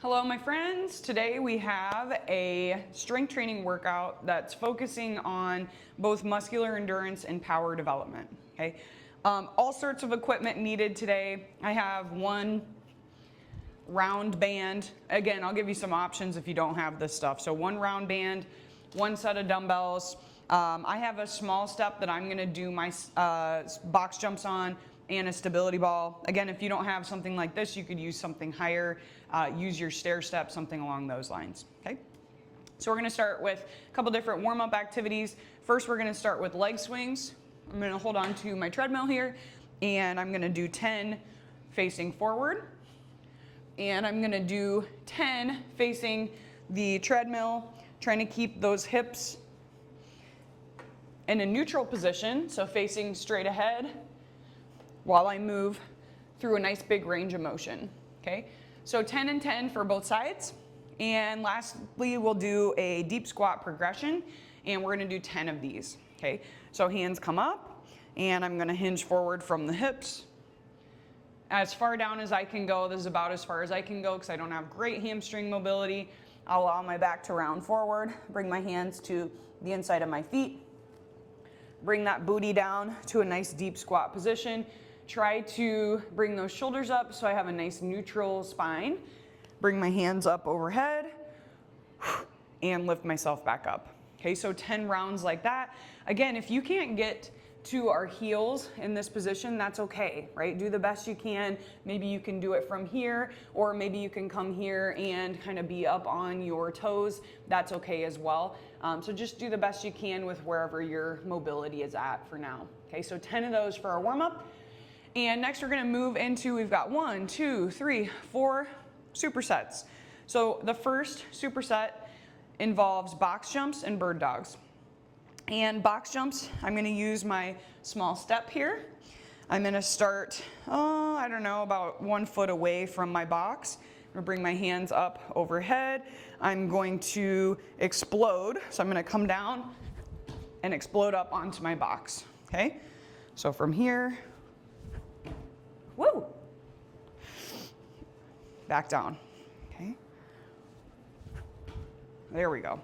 Hello, my friends. Today we have a strength training workout that's focusing on both muscular endurance and power development. Okay, all sorts of equipment needed today. I have one round band. Again, I'll give you some options if you don't have this stuff. So one round band, one set of dumbbells. I have a small step that I'm going to do my box jumps on, and a stability ball. Again, if you don't have something like this, you could use something higher, use your stair step, something along those lines, okay? So we're gonna start with a couple different warm-up activities. First, we're gonna start with leg swings. I'm gonna hold on to my treadmill here, and I'm gonna do 10 facing forward, and I'm gonna do 10 facing the treadmill, trying to keep those hips in a neutral position, so facing straight ahead, while I move through a nice big range of motion, okay? So 10 and 10 for both sides. And lastly, we'll do a deep squat progression, and we're gonna do 10 of these, okay? So hands come up, and I'm gonna hinge forward from the hips. As far down as I can go. This is about as far as I can go because I don't have great hamstring mobility. I'll allow my back to round forward, bring my hands to the inside of my feet, bring that booty down to a nice deep squat position. Try to bring those shoulders up so I have a nice neutral spine. Bring my hands up overhead and lift myself back up. Okay, so 10 rounds like that. Again, if you can't get to our heels in this position, that's okay, right? Do the best you can. Maybe you can do it from here, or maybe you can come here and kind of be up on your toes. That's okay as well. So just do the best you can with wherever your mobility is at for now. Okay, so 10 of those for our warm-up. And next we're gonna move into, we've got 1, 2, 3, 4 supersets. So the first superset involves box jumps and bird dogs. And box jumps, I'm gonna use my small step here. I'm gonna start, I don't know, about 1 foot away from my box. I'm gonna bring my hands up overhead. I'm going to explode. So I'm gonna come down and explode up onto my box, okay? So from here, woo, back down, okay? There we go.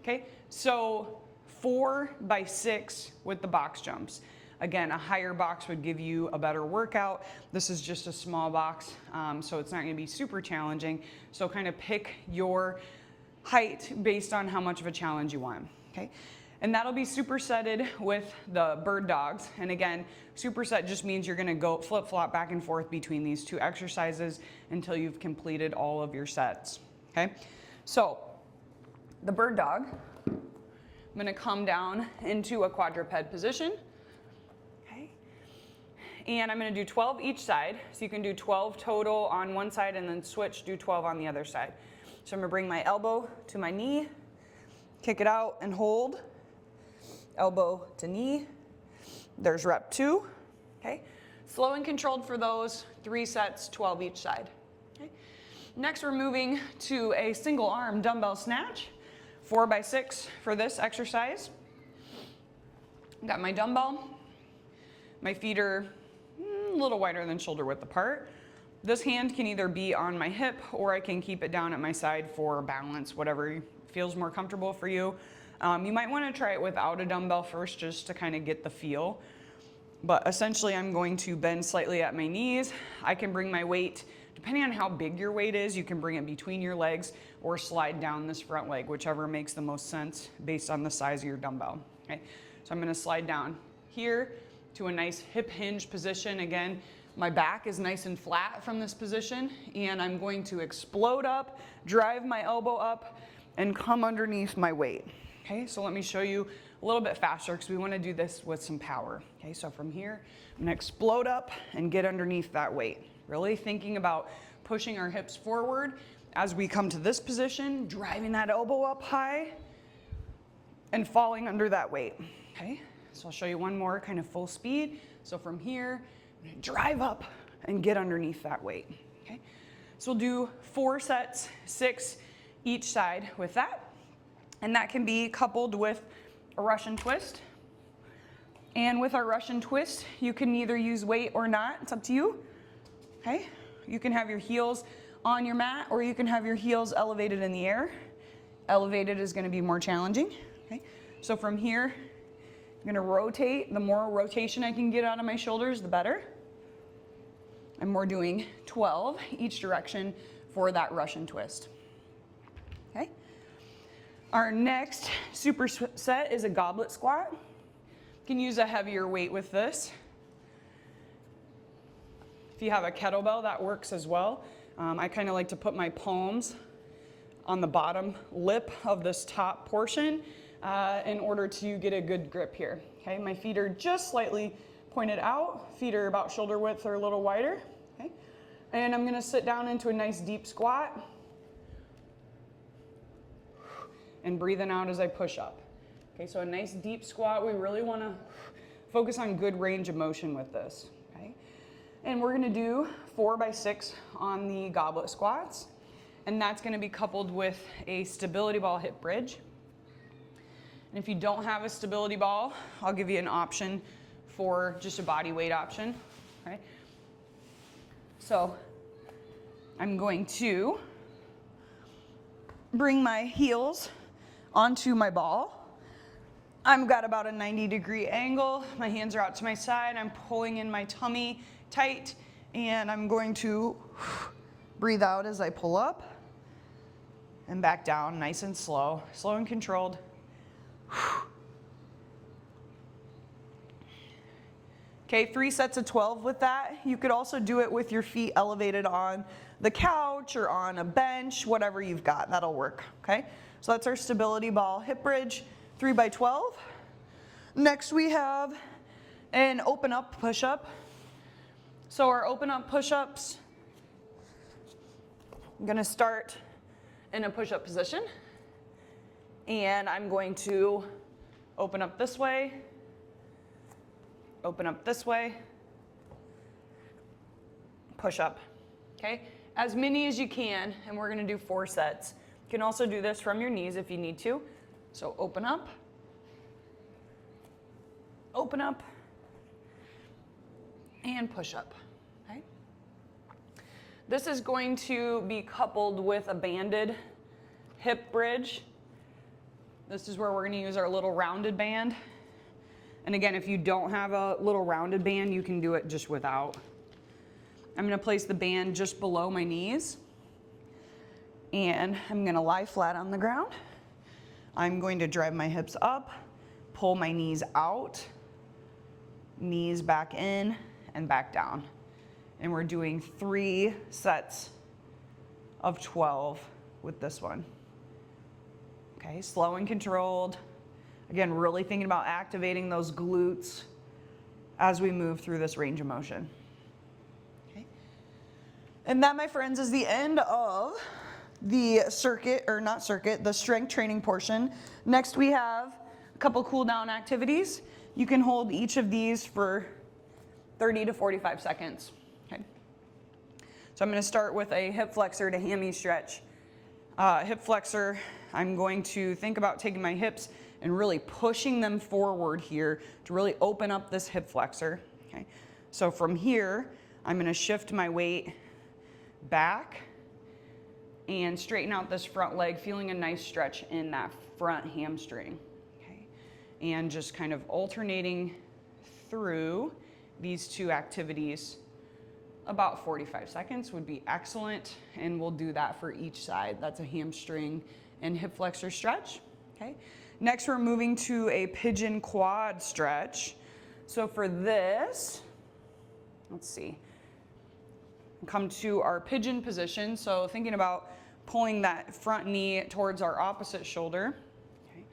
Okay, so 4 by 6 with the box jumps. Again, a higher box would give you a better workout. This is just a small box, so it's not gonna be super challenging. So kind of pick your height based on how much of a challenge you want, okay? And that'll be supersetted with the bird dogs. And again, superset just means you're gonna go flip-flop back and forth between these 2 exercises until you've completed all of your sets, okay? So, the bird dog, I'm gonna come down into a quadruped position, okay? And I'm gonna do 12 each side. So you can do 12 total on one side and then switch, do 12 on the other side. So I'm gonna bring my elbow to my knee, kick it out and hold. Elbow to knee. There's rep 2, okay? Slow and controlled for those, 3 sets, 12 each side, okay? Next, we're moving to a single arm dumbbell snatch, 4 by 6 for this exercise. Got my dumbbell. My feet are a little wider than shoulder width apart. This hand can either be on my hip or I can keep it down at my side for balance, whatever feels more comfortable for you. You might want to try it without a dumbbell first just to kind of get the feel. But essentially I'm going to bend slightly at my knees. I can bring my weight, depending on how big your weight is, you can bring it between your legs or slide down this front leg, whichever makes the most sense based on the size of your dumbbell. Okay? So I'm going to slide down here to a nice hip hinge position. Again, my back is nice and flat from this position, and I'm going to explode up, drive my elbow up, and come underneath my weight. Okay, so let me show you a little bit faster because we want to do this with some power. Okay, so from here, I'm gonna explode up and get underneath that weight. Really thinking about pushing our hips forward as we come to this position, driving that elbow up high and falling under that weight. Okay, so I'll show you one more kind of full speed. So from here, I'm gonna drive up and get underneath that weight. Okay, so we'll do 4 sets, 6 each side with that. And that can be coupled with a Russian twist. And with our Russian twist, you can either use weight or not. It's up to you. Okay? You can have your heels on your mat, or you can have your heels elevated in the air. Elevated is gonna be more challenging, okay? So from here, I'm gonna rotate. The more rotation I can get out of my shoulders, the better. And we're doing 12 each direction for that Russian twist, okay? Our next superset is a goblet squat. You can use a heavier weight with this. If you have a kettlebell, that works as well. I kind of like to put my palms on the bottom lip of this top portion in order to get a good grip here. Okay, my feet are just slightly pointed out. Feet are about shoulder width or a little wider. Okay, and I'm gonna sit down into a nice deep squat and breathing out as I push up. Okay, so a nice deep squat. We really wanna focus on good range of motion with this. Okay, and we're gonna do 4 by 6 on the goblet squats. And that's gonna be coupled with a stability ball hip bridge. And if you don't have a stability ball, I'll give you an option for just a body weight option, okay? So I'm going to bring my heels onto my ball. I've got about a 90-degree angle. My hands are out to my side. I'm pulling in my tummy tight, and I'm going to breathe out as I pull up and back down, nice and slow and controlled. Okay, 3 sets of 12 with that. You could also do it with your feet elevated on the couch or on a bench, whatever you've got, that'll work, okay? So that's our stability ball hip bridge, 3 by 12. Next we have an open up push-up. So our open up push-ups, I'm gonna start in a push-up position, and I'm going to open up this way, open up this way, push up, okay? As many as you can, and we're gonna do 4 sets. You can also do this from your knees if you need to. So open up, and push up, okay? This is going to be coupled with a banded hip bridge. This is where we're gonna use our little rounded band. And again, if you don't have a little rounded band, you can do it just without. I'm gonna place the band just below my knees, and I'm gonna lie flat on the ground. I'm going to drive my hips up, pull my knees out, knees back in and back down. And we're doing 3 sets of 12 with this one. Okay, slow and controlled. Again, really thinking about activating those glutes as we move through this range of motion. Okay. And that, my friends, is the end of the circuit, or not circuit, the strength training portion. Next we have a couple cool down activities. You can hold each of these for 30 to 45 seconds. Okay. So I'm gonna start with a hip flexor to hammy stretch. Hip flexor, I'm going to think about taking my hips and really pushing them forward here to really open up this hip flexor. Okay. So from here, I'm gonna shift my weight back and straighten out this front leg, feeling a nice stretch in that front hamstring. Okay. And just kind of alternating through these 2 activities. About 45 seconds would be excellent, and we'll do that for each side. That's a hamstring and hip flexor stretch, okay? Next, we're moving to a pigeon quad stretch. So for this, let's see, come to our pigeon position. So thinking about pulling that front knee towards our opposite shoulder. Okay.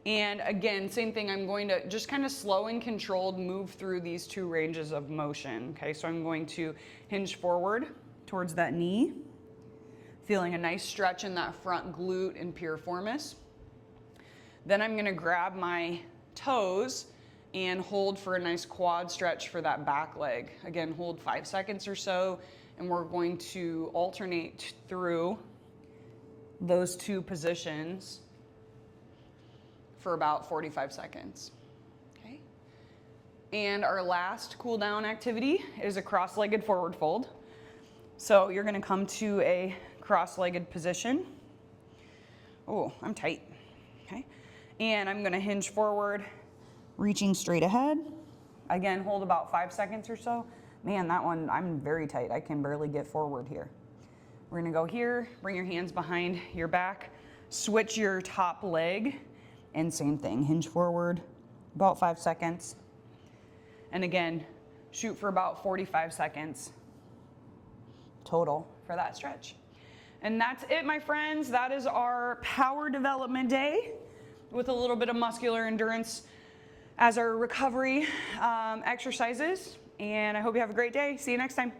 And again, same thing, I'm going to just kind of slow and controlled move through these 2 ranges of motion. Okay, so I'm going to hinge forward towards that knee, feeling a nice stretch in that front glute and piriformis. Then I'm gonna grab my toes and hold for a nice quad stretch for that back leg. Again, hold 5 seconds or so, and we're going to alternate through those 2 positions for about 45 seconds, okay? And our last cool down activity is a cross-legged forward fold. So you're gonna come to a cross-legged position. Oh, I'm tight, okay? And I'm gonna hinge forward, reaching straight ahead. Again, hold about 5 seconds or so. Man, that one, I'm very tight. I can barely get forward here. We're gonna go here, bring your hands behind your back, switch your top leg, and same thing, hinge forward, about 5 seconds. And again, shoot for about 45 seconds total for that stretch. And that's it, my friends. That is our power development day with a little bit of muscular endurance as our recovery exercises. And I hope you have a great day. See you next time.